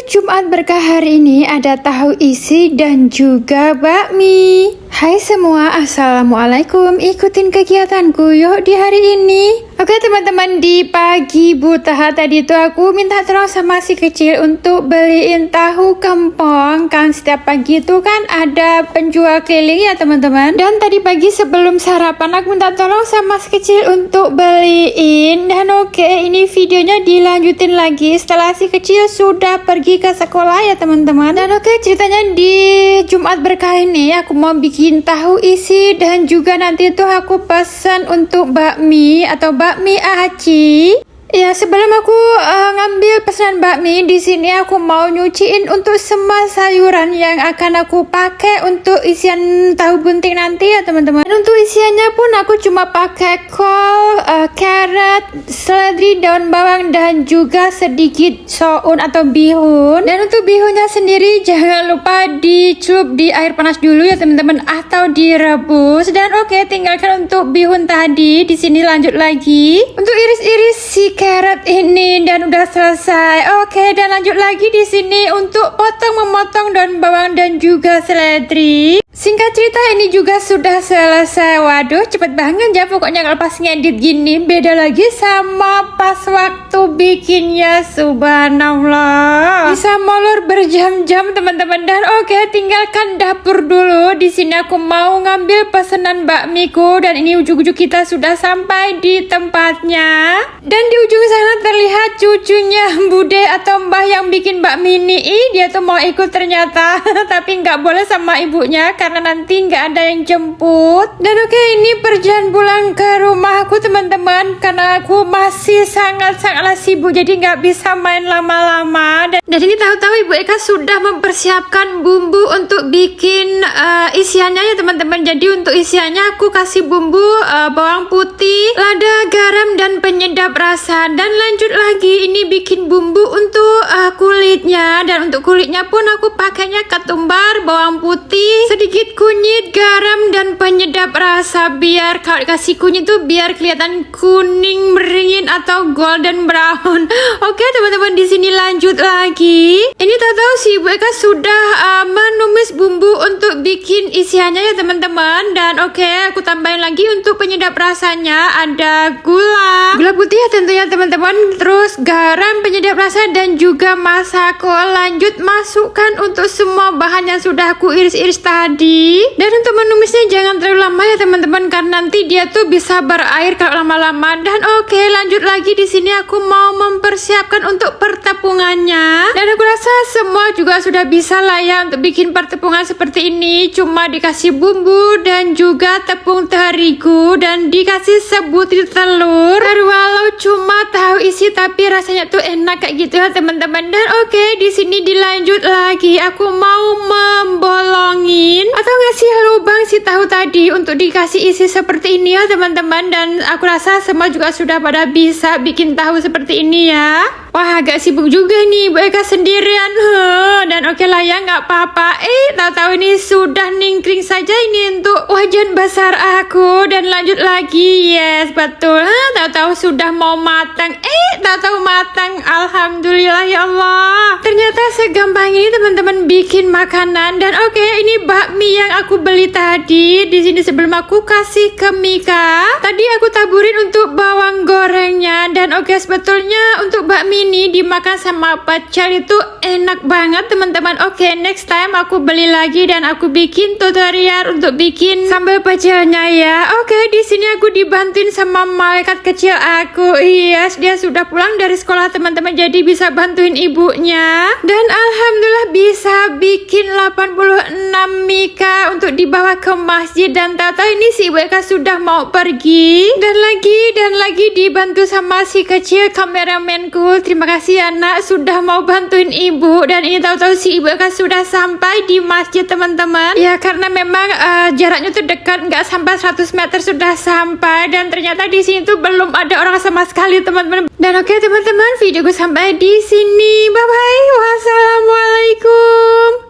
Jumat berkah hari ini ada tahu isi dan juga bakmi. Hai semua, assalamualaikum. Ikutin kegiatanku yuk di hari ini. Oke teman-teman, di pagi buta tadi tuh aku minta tolong sama si kecil untuk beliin tahu kempong. Kan setiap pagi itu kan ada penjual keliling ya teman-teman. Dan tadi pagi sebelum sarapan aku minta tolong sama si kecil untuk beliin. Dan oke, ini videonya dilanjutin lagi setelah si kecil sudah pergi ke sekolah ya teman-teman. Dan oke, ceritanya di Jumat berkah ini aku mau bikin tahu isi dan juga nanti tuh aku pesan untuk bakmi atau bakmi aci. Ya, sebelum aku ngambil pesanan bakmi, di sini aku mau nyuciin untuk semua sayuran yang akan aku pakai untuk isian tahu bunting nanti ya teman-teman. Dan untuk isiannya pun aku cuma pakai kol, carrot, seledri, daun bawang dan juga sedikit soun atau bihun. Dan untuk bihunnya sendiri jangan lupa dicelup di air panas dulu ya teman-teman atau direbus. Dan oke, tinggalkan untuk bihun tadi. Di sini lanjut lagi untuk iris-iris si carrot ini dan udah selesai. Oke, dan lanjut lagi di sini untuk memotong daun bawang dan juga seledri. Singkat cerita ini juga sudah selesai. Waduh, cepet banget ya pokoknya kalau pas ngedit gini. Beda lagi sama pas waktu bikinnya, subhanallah. Bisa molor berjam-jam teman-teman. Dan oke, tinggalkan dapur dulu. Di sini aku mau ngambil pesanan bakmiku dan ini ujung-ujung kita sudah sampai di tempatnya. Dan di ujung sana terlihat cucunya Bude atau Mbah yang bikin bakmi ini. Dia tuh mau ikut ternyata. Tapi nggak boleh sama ibunya karena nanti nggak ada yang jemput. Dan oke, ini perjalanan pulang ke rumahku teman-teman, karena aku masih sangat-sangatlah sibuk jadi nggak bisa main lama-lama. Dan ini tahu-tahu Ibu Eka sudah mempersiapkan bumbu untuk bikin isiannya ya teman-teman. Jadi untuk isiannya aku kasih bumbu bawang putih, lada, garam dan penyedap rasa. Dan lanjut lagi ini bikin bumbu untuk kulitnya. Dan untuk kulitnya pun aku pakainya ketumbar, bawang putih, sedikit kunyit, garam dan penyedap rasa. Biar kalau dikasih kunyit tuh biar kelihatan kuning meringin atau golden brown. Oke teman-teman, di sini lanjut lagi. Ini tahu-tahu si Ibu Eka sudah menumis bumbu untuk bikin isiannya ya teman-teman. Dan oke, aku tambahin lagi untuk penyedap rasanya ada gula putih ya tentunya teman-teman, terus garam, penyedap rasa dan juga masako. Lanjut masukkan untuk semua bahan yang sudah aku iris-iris tadi. Dan untuk menumisnya jangan terlalu lama ya teman-teman karena nanti dia tuh bisa berair kalau lama-lama. Dan oke, lanjut lagi di sini aku mau mempersiapkan untuk pertepungannya. Dan aku rasa semua juga sudah bisa lah ya untuk bikin pertepungan seperti ini. Cuma dikasih bumbu dan juga tepung terigu dan dikasih sebutir telur. Walau cuma tahu isi tapi rasanya tuh enak kayak gitu ya teman-teman. Dan oke, di sini dilanjut lagi. Aku mau membolongin atau ngasih lubang si tahu tadi untuk dikasih isi seperti ini ya teman-teman. Dan aku rasa semua juga sudah pada bisa bikin tahu seperti ini ya. Wah, agak sibuk juga nih Bu Eka sendirian. Dan oke lah ya, nggak apa-apa. Tahu-tahu ini sudah ningkring saja ini untuk wajan besar aku. Dan lanjut lagi. Yes, betul. Tahu-tahu sudah mau matang. Tahu-tahu matang. Alhamdulillah ya Allah. Ternyata segampang ini teman-teman bikin makanan. Dan oke, ini bakmi yang aku beli tadi. Di sini sebelum aku kasih ke Mika, tadi aku taburin untuk bawang gorengnya. Dan oke, sebetulnya untuk bakmi ini dimakan sama pecel itu enak banget teman-teman. Oke, next time aku beli lagi dan aku bikin tutorial untuk bikin sambal pecelnya ya. Oke, di sini aku dibantuin sama malaikat kecil aku. Yes, dia sudah pulang dari sekolah teman-teman, jadi bisa bantuin ibunya. Dan alhamdulillah bisa bikin 86 Mika untuk dibawa ke masjid. Dan tahu-tahu ini si Ibu Eka sudah mau pergi. Dan lagi dibantu sama si kecil kameramenku. Terima kasih ya nak sudah mau bantuin ibu. Dan ini tahu-tahu si Ibu Eka sudah sampai di masjid teman-teman. Ya karena memang jaraknya tuh dekat, nggak sampai 100 meter sudah sampai. Dan ternyata di sini tuh belum ada orang sama sekali teman-teman. Dan oke teman-teman, video gue sampai di sini. Bye bye. Wassalamualaikum.